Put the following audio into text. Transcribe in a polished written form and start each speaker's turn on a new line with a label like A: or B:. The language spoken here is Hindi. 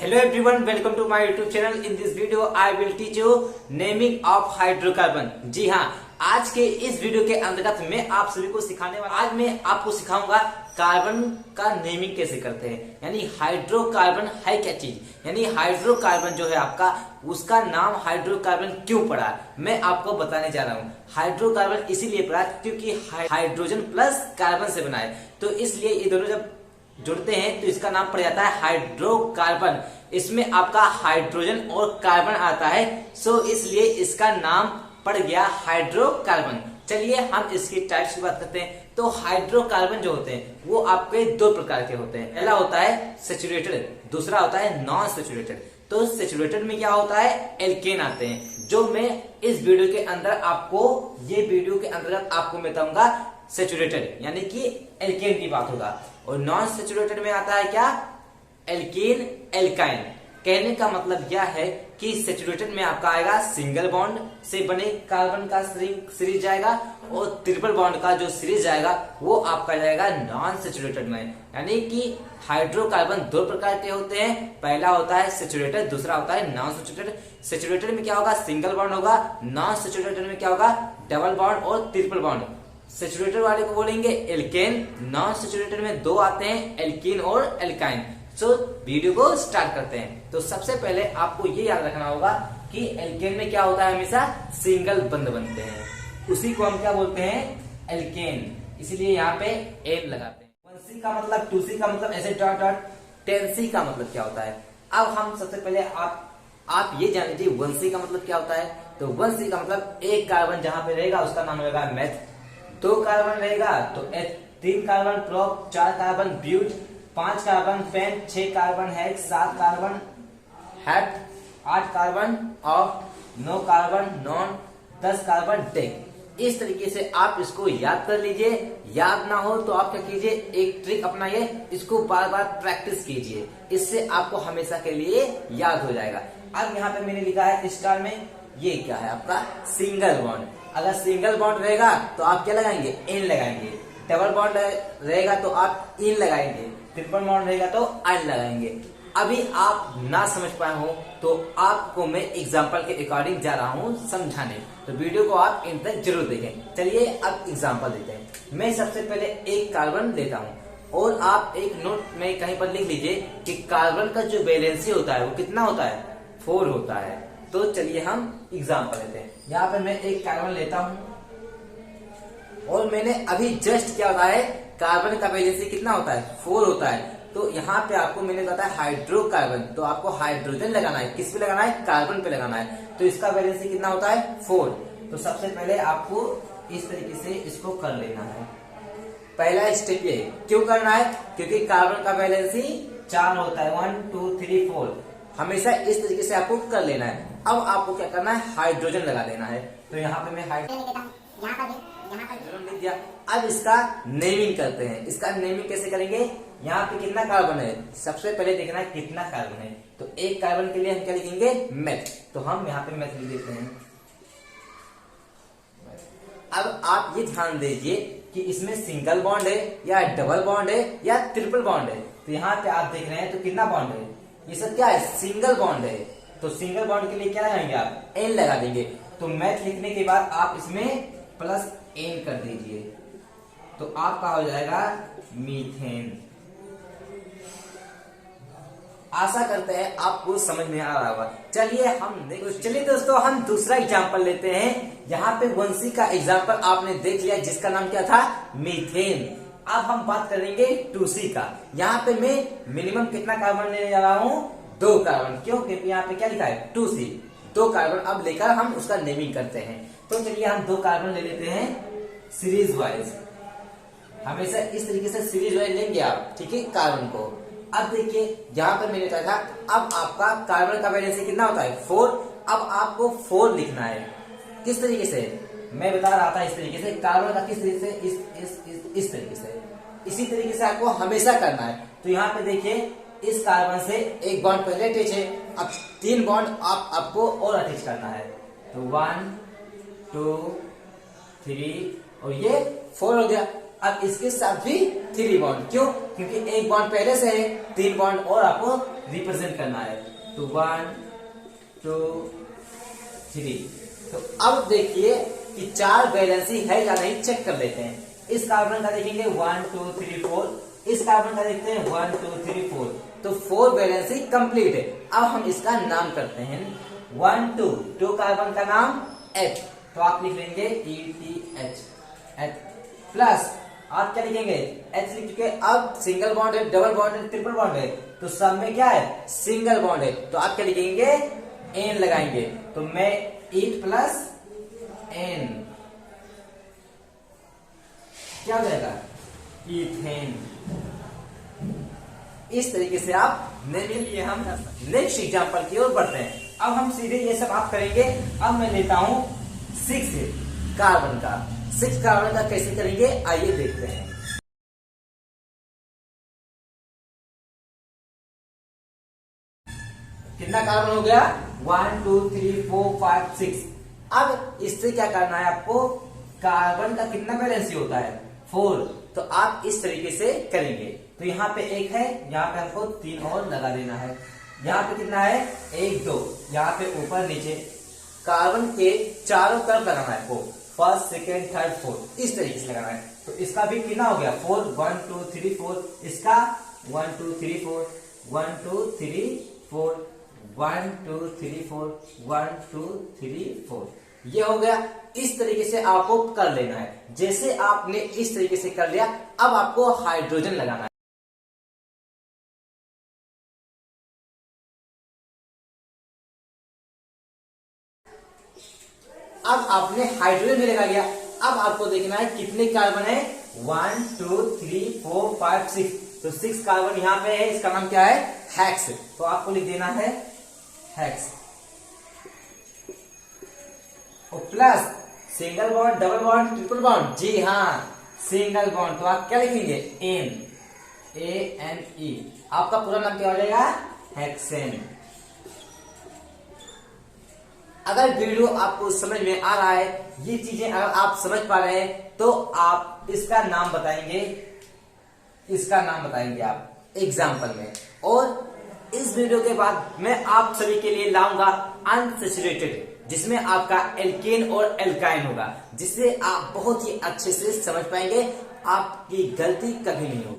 A: Hello everyone, welcome to my YouTube channel. In this video, I will teach you naming of hydrocarbon. जी हाँ, आज के इस वीडियो के अंतर्गत मैं आप सभी को सिखाने वाला आज मैं आपको सिखाऊंगा कार्बन का नेमिंग कैसे करते हैं। यानी हाइड्रोकार्बन है क्या चीज, यानी हाइड्रोकार्बन जो है आपका, उसका नाम हाइड्रोकार्बन क्यों पड़ा मैं आपको बताने जा रहा हूँ। हाइड्रोकार्बन इसीलिए पड़ा क्योंकि हाइड्रोजन प्लस कार्बन से बना है, तो इसलिए ये दोनों जब जुड़ते हैं तो इसका नाम पड़ जाता है हाइड्रोकार्बन। इसमें आपका हाइड्रोजन और कार्बन आता है, सो इसलिए इसका नाम पड़ गया हाइड्रोकार्बन। चलिए हम इसकी टाइप्स की बात करते हैं। तो हाइड्रोकार्बन जो होते हैं वो आपके दो प्रकार के होते हैं। पहला होता है सैचुरेटेड, दूसरा होता है नॉन सैचुरेटेड। तो सैचुरेटेड में क्या होता है, एल्केन आते हैं, जो मैं इस वीडियो के अंदर आपको ये वीडियो के अंतर्गत आपको बताऊंगा सैचुरेटेड, यानी कि एल्केन की बात होगा। और नॉन सैचुरेटेड में आता है क्या, एल्केन एल्काइन। कहने का मतलब यह है कि सैचुरेटेड में आपका आएगा सिंगल बॉन्ड से बने कार्बन का सीरीज जाएगा, और ट्रिपल बॉन्ड का जो सीरीज जाएगा वो आपका जाएगा नॉन सैचुरेटेड में। यानी कि हाइड्रोकार्बन दो प्रकार के होते हैं, पहला होता है सैचुरेटेड, दूसरा होता है नॉन सैचुरेटेड। सैचुरेटेड में क्या होगा, सिंगल बॉन्ड होगा, नॉन सैचुरेटेड में क्या होगा, डबल बॉन्ड और ट्रिपल बॉन्ड। सैचुरेटेड वाले को बोलेंगे एल्केन, नॉन सैचुरेटेड में दो आते हैं, एल्कीन और एल्काइन। सो वीडियो को स्टार्ट करते हैं। तो सबसे पहले आपको ये याद रखना होगा कि एल्केन में क्या होता है, हमेशा सिंगल बंद बनते हैं, उसी को हम क्या बोलते हैं, एल्केन, इसीलिए यहाँ पे एन लगाते हैं। 1C का मतलब, 2C का मतलब, ऐसे डॉट डॉट। 10C का मतलब क्या होता है। अब हम सबसे पहले आप ये जान लीजिए 1C का मतलब क्या होता है। तो 1C का मतलब एक कार्बन जहां पे रहेगा उसका नाम रहेगा मेथ, दो कार्बन रहेगा तो एच, तीन कार्बन प्रोप, चार कार्बन ब्यूट, पांच कार्बन पेन, छह कार्बन हेक्स, सात कार्बन हैट, आठ carbon of, now carbon non, 10 carbon deck. इस तरीके से आप इसको याद कर लीजिए। याद ना हो तो आप क्या कीजिए, एक ट्रिक अपनाइए, इसको बार बार प्रैक्टिस कीजिए, इससे आपको हमेशा के लिए याद हो जाएगा। अब यहाँ पे मैंने लिखा है स्टार में, ये क्या है आपका सिंगल बॉन्ड। अगर सिंगल बॉन्ड रहेगा तो आप क्या लगाएंगे, एन लगाएंगे। डबल बॉन्ड रहेगा तो आप इन लगाएंगे। ट्रिपल बॉन्ड रहेगा तो आइन लगाएंगे। अभी आप ना समझ पाए हो तो आपको मैं एग्जांपल के अकॉर्डिंग जा रहा हूँ समझाने, तो वीडियो को आप इन तक जरूर देखें। चलिए अब एग्जांपल देते हैं। मैं सबसे पहले एक कार्बन लेता हूँ, और आप एक नोट में कहीं पर लिख लीजिए कि कार्बन का जो वैलेंसी होता है वो कितना होता है, 4 होता है। तो चलिए हम एग्जांपल लेते हैं। यहाँ पे मैं एक कार्बन लेता हूं, और मैंने अभी जस्ट क्या होता है, कार्बन का वैलेंसी कितना होता है, 4 होता है। तो यहाँ पे आपको मैंने बताया हाइड्रोकार्बन, तो आपको हाइड्रोजन लगाना है, किस पे लगाना है, कार्बन पे लगाना है। तो इसका वैलेंसी कितना होता है, 4। तो सबसे पहले आपको इस तरीके से इसको कर लेना है। पहला स्टेप ये क्यों करना है, क्योंकि कार्बन का वैलेंसी 4 होता है, 1 2 3 4, हमेशा इस तरीके से आपको कर लेना है। अब आपको क्या करना है, हाइड्रोजन लगा देना है। तो यहाँ पे मैं हाइड्रोजन लिख दिया। अब इसका नेमिंग करते हैं। इसका नेमिंग कैसे करेंगे, यहाँ पे कितना कार्बन है, सबसे पहले देखना है कितना कार्बन है। तो एक कार्बन के लिए हम क्या लिखेंगे, मेथ, तो हम यहाँ पे मेथ लिख देते हैं। अब आप ये ध्यान दीजिए कि इसमें सिंगल बॉन्ड है या डबल बॉन्ड है या ट्रिपल बॉन्ड है। तो यहाँ पे आप देख रहे हैं तो कितना बॉन्ड है, ये सब क्या है, सिंगल बॉन्ड है। तो सिंगल बॉन्ड के लिए क्या लगाएंगे, आप एन लगा देंगे। तो मैथ लिखने के बाद आप इसमें प्लस एन कर दीजिए, तो आपका हो जाएगा मीथेन। आशा करते हैं आपको समझ में आ रहा होगा। चलिए दोस्तों हम दूसरा एग्जांपल लेते हैं। यहाँ पे 1C का एग्जांपल आपने देख लिया, जिसका नाम क्या था, मीथेन। अब हम बात करेंगे 2C का। यहाँ पे मैं मिनिमम कितना कार्बन लेने जा रहा हूँ, 2 कार्बन। क्यों, क्योंकि यहाँ पे क्या लिखा है, 2C, 2 कार्बन। अब लेकर हम उसका नेमिंग करते हैं। तो चलिए हम 2 कार्बन ले लेते हैं सीरीज वाइज। हमेशा इस तरीके से सीरीज वाइज लेंगे आप, ठीक है, कार्बन को। अब देखिए यहाँ पर मैंने कहा था, अब आपका कार्बन का वैलेंसी कितना होता है, 4। अब आपको 4 लिखना है। किस तरीके से, मैं बता रहा था इस तरीके से, कार्बन का किस तरीके से, इस तरीके से, इसी तरीके से आपको हमेशा करना है। तो यहाँ पे देखिए इस कार्बन से एक बॉन्ड पहले अटैच है, अब 3 बॉन्ड आपको और अटैच करना है। तो 1 2 3 और ये 4 हो गया। अब इसके साथ भी 3 बॉन्ड, क्यों, क्योंकि एक बॉन्ड पहले से है, 3 बॉन्ड और आपको रिप्रेजेंट करना है। तो 1 2 3। तो अब देखिए कि 4 वैलेंसी है या नहीं, चेक कर लेते हैं। इस कार्बन का देखेंगे 1 2 3 4, इस कार्बन का देखते हैं 1 2 3 4। तो 4 वैलेंसी कंप्लीट है। अब हम इसका नाम करते हैं 1 2 कार्बन का नाम H, तो आप लिख लेंगे ETH प्लस आप क्या लिखेंगे, H लिख चुके। अब सिंगल बॉन्ड है, डबल बॉन्ड है, ट्रिपल बॉन्ड है, तो सब में क्या है, सिंगल बॉन्ड है, तो आप क्या लिखेंगे, N लगाएंगे। तो मैं ईट प्लस N क्या हो जाएगा, इथेन। इस तरीके से आप लिए हम नेक्स्ट एग्जांपल की ओर बढ़ते हैं। अब हम सीधे ये सब आप करेंगे। अब मैं लेता हूं 6 कार्बन का। 6 कार्बन का कैसे करेंगे, आइए देखते हैं। कितना कार्बन हो गया, 1 2 3 4 5 6। अब इससे क्या करना है आपको, कार्बन का कितना वैलेंसी होता है, 4। तो आप इस तरीके से करेंगे। तो यहाँ पे 1 है, यहाँ पे हमको 3 और लगा देना है। यहाँ पे कितना है, 1 2, यहाँ पे ऊपर नीचे कार्बन के चारों तरफ लगाना है, 4 फर्स्ट सेकेंड थर्ड फोर्थ, इस तरीके से लगाना है। तो इसका भी कितना हो गया, 4 1 2 3 4, इसका 1 2 3 4 1 2 3 4 1 2 3 4 1 2 3 4, ये हो गया। इस तरीके से आपको कर लेना है। जैसे आपने इस तरीके से कर लिया, अब आपको हाइड्रोजन लगाना है। अब आपने हाइड्रोजन भी लगा लिया। अब आपको देखना है कितने कार्बन है, 1 2 3 4 5 6। तो 6 कार्बन यहाँ पे है, इसका नाम क्या है, हेक्स। तो आपको लिख देना है हेक्स और plus single bond, double bond, triple bond, जी हाँ सिंगल बॉन्ड। तो आप क्या लिखेंगे, ANE। आपका पूरा नाम क्या हो जाएगा, हेक्सेन। अगर वीडियो आपको समझ में आ रहा है, ये चीजें अगर आप समझ पा रहे हैं, तो आप इसका नाम बताएंगे, इसका नाम बताएंगे आप एग्जाम्पल में। और इस वीडियो के बाद मैं आप सभी के लिए लाऊंगा अनसैचुरेटेड, जिसमें आपका एल्केन और एल्काइन होगा, जिससे आप बहुत ही अच्छे से समझ पाएंगे, आपकी गलती कभी नहीं होगी।